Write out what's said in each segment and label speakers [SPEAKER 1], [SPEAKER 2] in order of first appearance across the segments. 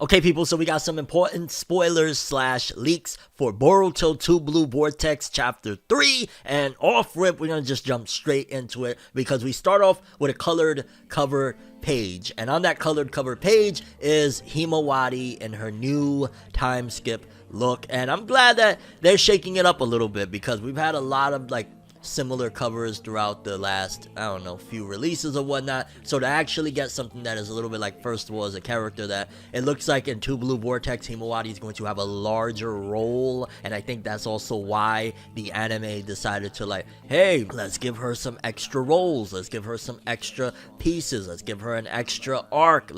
[SPEAKER 1] Okay, people, so we got some important spoilers slash leaks for Boruto 2 Blue Vortex Chapter 3, and off rip, we're gonna just jump straight into it, because we start off with a colored cover page, and on that colored cover page is Himawari in her new time skip look, and I'm glad that they're shaking it up a little bit, because we've had a lot of, similar covers throughout the last, I don't know, few releases or whatnot. So to actually get something that is a little bit like, first of all, as a character that it looks like in 2 Blue Vortex, Himawari is going to have a larger role, and I think that's also why the anime decided to hey, let's give her some extra roles, let's give her some extra pieces, let's give her an extra arc,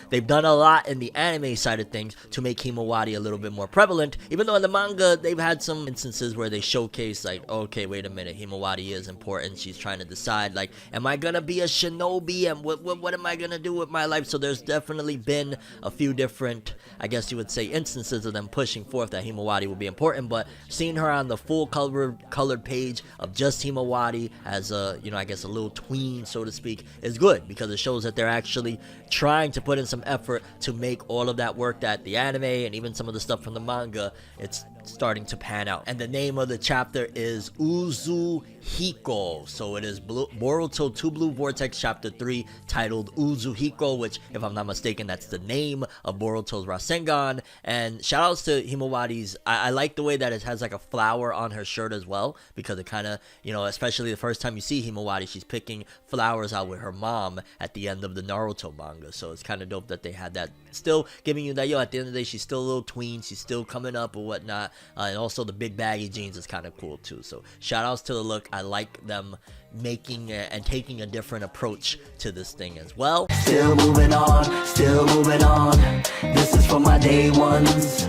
[SPEAKER 1] they've done a lot in the anime side of things to make Himawari a little bit more prevalent, even though in the manga they've had some instances where they showcase okay, wait a minute, Himawari is important. She's trying to decide, am I gonna be a shinobi, and what am I gonna do with my life? So there's definitely been a few different, I guess you would say, instances of them pushing forth that Himawari will be important, but seeing her on the full colored page of just Himawari as a, I guess a little tween, so to speak, is good, because it shows that they're actually trying to put in some effort to make all of that work that the anime and even some of the stuff from the manga, it's starting to pan out. And the name of the chapter is Uzuhiko. So it is Boruto 2 Blue Vortex Chapter 3, titled Uzuhiko, which, if I'm not mistaken, that's the name of Boruto's Rasengan. And shout outs to Himawari's, I like the way that it has a flower on her shirt as well, because it kind of, especially the first time you see Himawari, she's picking flowers out with her mom at the end of the Naruto manga. So it's kind of dope that they had that, still giving you that, at the end of the day, she's still a little tween, she's still coming up or whatnot. And also the big baggy jeans is kind of cool too. So shout outs to the look. I like them making and taking a different approach to this thing as well.
[SPEAKER 2] Still moving on, still moving on. This is for my day ones.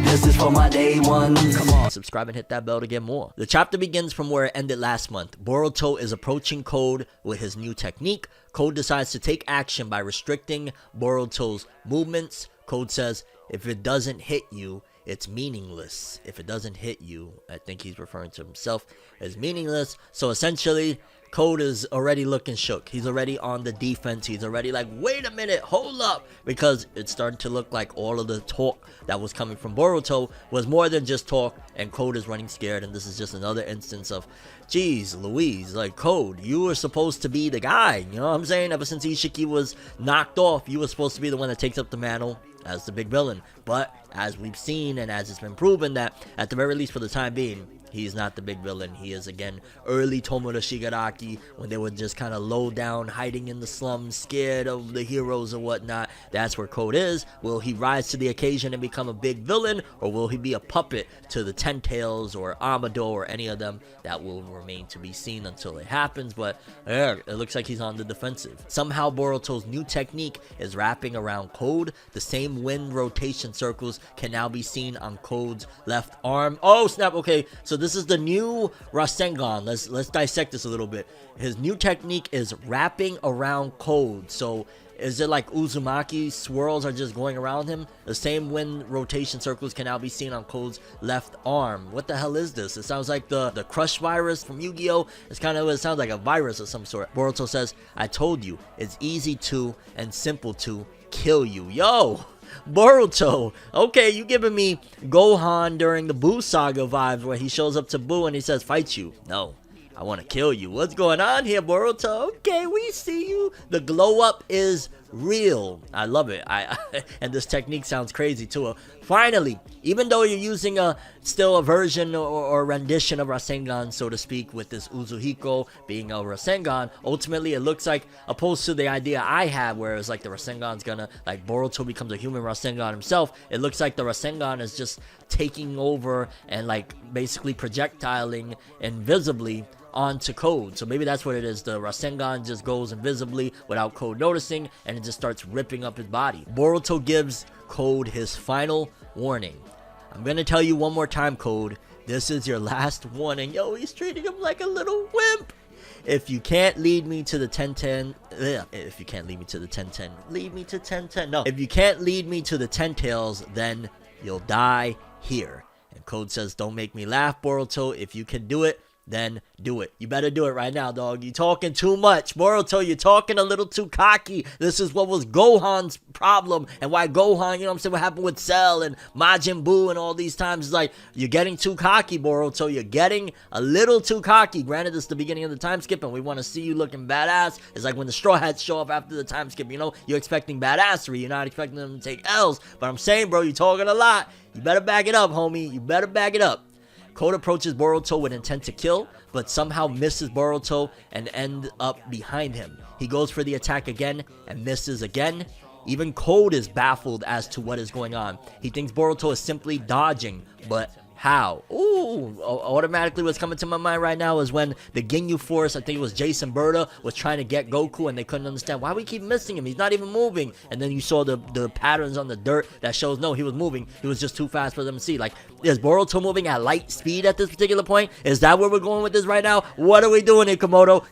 [SPEAKER 2] This is for my day ones.
[SPEAKER 1] Come on, subscribe and hit that bell to get more. The chapter begins from where it ended last month. Boruto is approaching Code with his new technique. Code decides to take action by restricting Boruto's movements. Code says, if it doesn't hit you, it's meaningless. If it doesn't hit you, I think he's referring to himself as meaningless. So essentially, Code is already looking shook. He's already on the defense. He's already wait a minute, hold up. Because it's starting to look like all of the talk that was coming from Boruto was more than just talk, and Code is running scared. And this is just another instance of, geez Louise, Code, you were supposed to be the guy. You know what I'm saying? Ever since Ishiki was knocked off, you were supposed to be the one that takes up the mantle as the big villain. But as we've seen, and as it's been proven, that at the very least for the time being, he's not the big villain. He is, again, early Tomoda Shigaraki, when they were just kind of low down, hiding in the slums, scared of the heroes or whatnot. That's where Code is. Will he rise to the occasion and become a big villain, or will he be a puppet to the Ten Tails or Amado or any of them? That will remain to be seen until it happens, but it looks like he's on the defensive. Somehow Boruto's new technique is wrapping around Code. The same wind rotation circles can now be seen on Code's left arm. Oh snap, okay, so this is the new Rasengan. Let's dissect this a little bit. His new technique is wrapping around Code. So is it like Uzumaki swirls are just going around him? The same wind rotation circles can now be seen on Code's left arm. What the hell is this? It sounds like the crush virus from Yu-Gi-Oh! It's kind of, it sounds like a virus of some sort. Boruto says, I told you, it's easy to and simple to kill you. Yo! Boruto, okay, you giving me Gohan during the Buu saga vibes, where he shows up to Buu and he says, fight you. No, I want to kill you. What's going on here, Boruto? Okay, we see you. The glow up is real. I love it. And this technique sounds crazy too. Finally, even though you're using still a version or rendition of Rasengan, so to speak, with this Uzuhiko being a Rasengan, ultimately it looks like, opposed to the idea I had, where it's like the Rasengan's gonna, Boruto becomes a human Rasengan himself, it looks like the Rasengan is just taking over and basically projectiling invisibly onto Code. So maybe that's what it is. The Rasengan just goes invisibly without Code noticing, and it just starts ripping up his body. Boruto gives Code his final warning. I'm gonna tell you one more time, Code. This is your last warning. Yo, he's treating him like a little wimp. If you can't lead me to the 1010, if you can't lead me to the 1010, lead me to 1010. No, if you can't lead me to the 10 tails, then you'll die here. And Code says, don't make me laugh, Boruto. If you can do it, then do it. You better do it right now, dog. You talking too much. Boruto, you're talking a little too cocky. This is what was Gohan's problem, and why Gohan, you know what I'm saying, what happened with Cell and Majin Buu and all these times. It's like, you're getting too cocky, Boruto. You're getting a little too cocky. Granted, it's the beginning of the time skip, and we want to see you looking badass. It's like when the Straw Hats show up after the time skip, you know, you're expecting badassery. You're not expecting them to take L's. But I'm saying, bro, you're talking a lot. You better back it up, homie. You better back it up. Code approaches Boruto with intent to kill, but somehow misses Boruto and ends up behind him. He goes for the attack again and misses again. Even Code is baffled as to what is going on. He thinks Boruto is simply dodging, but how? Ooh, automatically what's coming to my mind right now is when the Ginyu Force, I think it was Jason Berta, was trying to get Goku and they couldn't understand why we keep missing him. He's not even moving. And then you saw the patterns on the dirt that shows no, he was moving. He was just too fast for them to see. Like, is Boruto moving at light speed at this particular point? Is that where we're going with this right now? What are we doing here, Komodo?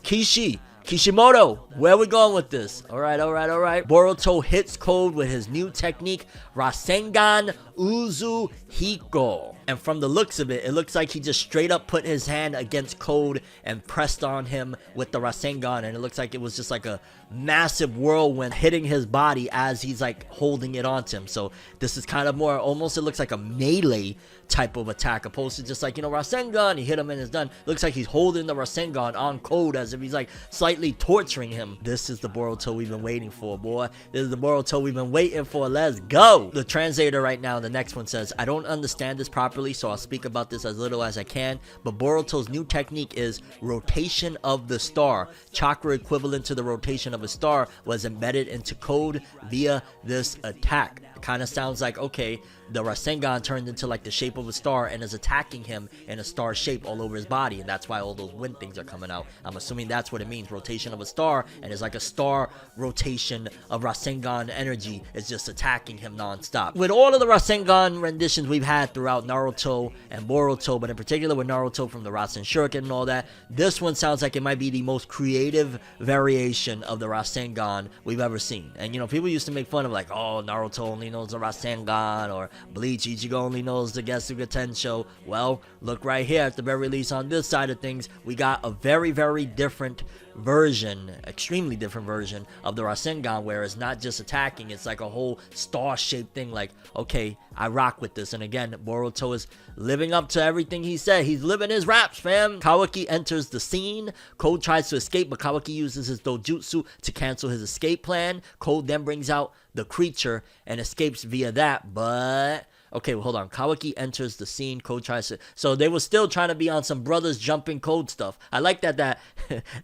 [SPEAKER 1] Kishimoto, where are we going with this? Alright. Boruto hits Code with his new technique, Rasengan Uzu Hiko. And from the looks of it, it looks like he just straight up put his hand against Code and pressed on him with the Rasengan. And it looks like it was just like a massive whirlwind hitting his body as he's like holding it onto him. So this is kind of more, almost it looks like a melee type of attack, opposed to just like, you know, Rasengan, he hit him and it's done. Looks like he's holding the Rasengan on Code as if he's like slightly torturing him. This is the Boruto we've been waiting for, boy. This is the Boruto we've been waiting for. Let's go. The translator right now, the next one says, I don't understand this properly, so I'll speak about this as little as I can, but Boruto's new technique is rotation of the star. Chakra equivalent to the rotation of a star was embedded into Code via this attack. It kind of sounds like, okay, the Rasengan turned into like the shape of a star and is attacking him in a star shape all over his body, and that's why all those wind things are coming out. I'm assuming that's what it means, rotation of a star, and it's like a star rotation of Rasengan energy is just attacking him non-stop. With all of the Rasengan renditions we've had throughout Naruto and Boruto, but in particular with Naruto from the Rasen Shuriken and all that, this one sounds like it might be the most creative variation of the Rasengan we've ever seen. And you know, people used to make fun of like, oh, Naruto only knows the Rasengan, or Bleach, Ichigo only knows the Getsuga Tensho. Well, look right here, at the very least on this side of things, we got a very, very different version, extremely different version of the Rasengan, where it's not just attacking, it's like a whole star-shaped thing. Like, okay, I rock with this. And again, Boruto is living up to everything he said. He's living his raps, fam. Kawaki enters the scene. Code tries to escape, but Kawaki uses his dojutsu to cancel his escape plan. Code then brings out the creature and escapes via that, but okay, well, hold on. Kawaki enters the scene. Code tries to... So they were still trying to be on some brothers jumping Code stuff. I like that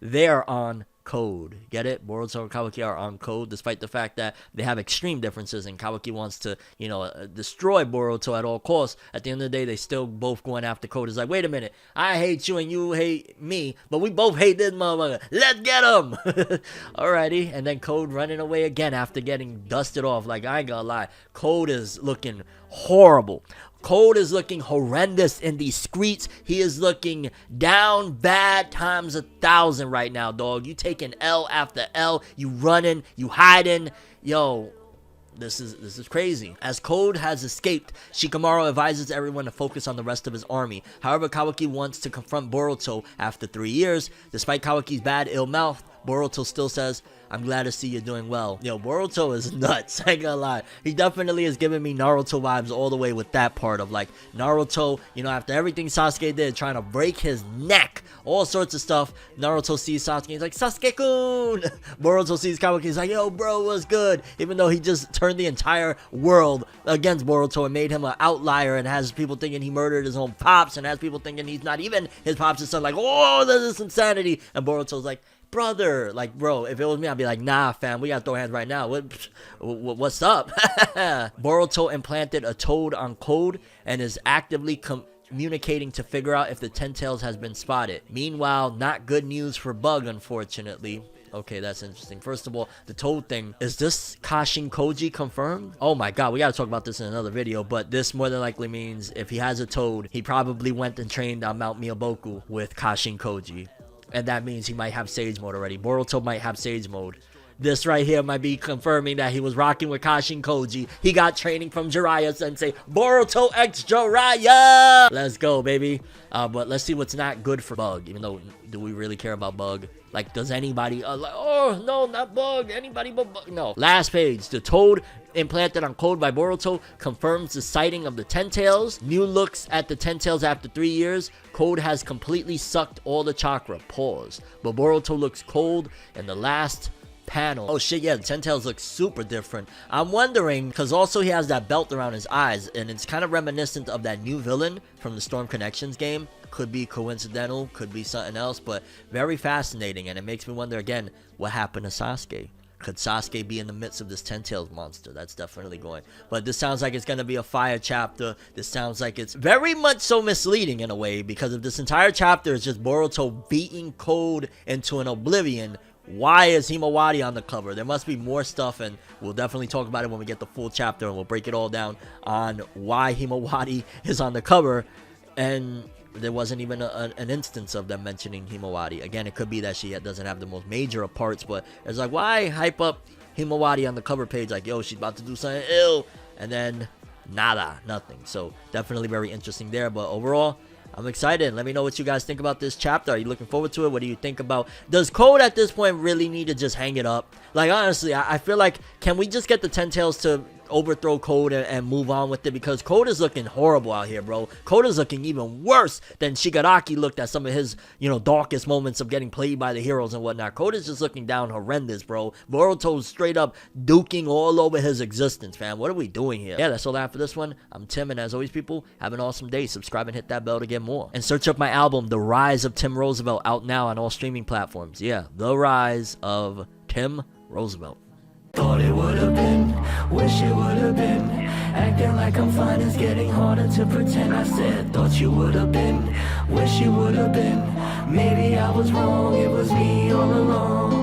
[SPEAKER 1] they're on Code. Get it? Boruto and Kawaki are on Code, despite the fact that they have extreme differences, and Kawaki wants to, you know, destroy Boruto at all costs. At the end of the day, they still both going after Code. It's like, wait a minute, I hate you and you hate me, but we both hate this motherfucker. Let's get him! Alrighty, and then Code running away again after getting dusted off. Like, I ain't gonna lie, Code is looking horrible. Code is looking horrendous in these streets. He is looking down bad times 1,000 right now, dog. You taking L after L. You running. You hiding. Yo, this is crazy. As Code has escaped, Shikamaru advises everyone to focus on the rest of his army. However, Kawaki wants to confront Boruto after 3 years. Despite Kawaki's bad ill mouth, Boruto still says, I'm glad to see you're doing well. Yo, Boruto is nuts. I ain't gonna lie. He definitely is giving me Naruto vibes all the way with that part of like Naruto, you know, after everything Sasuke did, trying to break his neck, all sorts of stuff. Naruto sees Sasuke, he's like, Sasuke-kun! Boruto sees Kawaki, he's like, yo, bro, what's good? Even though he just turned the entire world against Boruto and made him an outlier and has people thinking he murdered his own pops and has people thinking he's not even his pops' son. Like, oh, this is insanity. And Boruto's like, brother, like, bro, if it was me, I'd be like, nah, fam, we gotta throw hands right now. What's up? Boruto implanted a toad on Code and is actively communicating to figure out if the Ten Tails has been spotted. Meanwhile, not good news for Bug, unfortunately. Okay, that's interesting. First of all, the toad thing. Is this Kashin Koji confirmed? Oh my god, we gotta talk about this in another video, but this more than likely means if he has a toad, he probably went and trained on Mount Miyaboku with Kashin Koji. And that means he might have Sage Mode already. Boruto might have Sage Mode. this right here might be confirming that he was rocking with Kashin Koji. He got training from Jiraiya Sensei. Boruto X Jiraiya! Let's go, baby. But let's see what's not good for Bug. Even though, do we really care about Bug? Like, does anybody, like, oh, no, not Bug. Anybody but Bug. No. Last page. The toad implanted on Code by Boruto confirms the sighting of the Ten Tails. New looks at the Ten Tails after 3 years. Code has completely sucked all the chakra. Pause. But Boruto looks cold in the last panel. Oh shit, yeah, the Ten Tails looks super different. I'm wondering, because also he has that belt around his eyes, and it's kind of reminiscent of that new villain from the Storm Connections game. Could be coincidental, could be something else, but very fascinating, and it makes me wonder again, what happened to Sasuke? Could Sasuke be in the midst of this Ten Tails monster? That's definitely going. But this sounds like it's going to be a fire chapter. This sounds like it's very much so misleading in a way, because if this entire chapter is just Boruto beating Code into an oblivion, why is Himawari on the cover? There must be more stuff, and we'll definitely talk about it when we get the full chapter, and we'll break it all down on why Himawari is on the cover. And there wasn't even an instance of them mentioning Himawari. Again, it could be that she doesn't have the most major of parts, but it's like, why hype up Himawari on the cover page like, yo, she's about to do something ill, and then nada, nothing. So definitely very interesting there. But overall, I'm excited. Let me know what you guys think about this chapter. Are you looking forward to it? What do you think about... Does Code at this point really need to just hang it up? Like, honestly, I feel like, can we just get the Ten Tails to overthrow Code and move on with it? Because Code is looking horrible out here, bro. Code is looking even worse than Shigaraki looked at some of his, you know, darkest moments of getting played by the heroes and whatnot. Code is just looking down horrendous, bro. Boruto's straight up duking all over his existence, fam. What are we doing here? Yeah, that's all I have for this one. I'm Tim, and as always, people, have an awesome day. Subscribe and hit that bell to get more. And search up my album, The Rise of Tim Roosevelt, out now on all streaming platforms. Yeah, The Rise of Tim Roosevelt.
[SPEAKER 2] Thought it would have been, wish it would have been. Acting like I'm fine is getting harder to pretend. I said, thought you would have been, wish you would have been. Maybe I was wrong, it was me all along.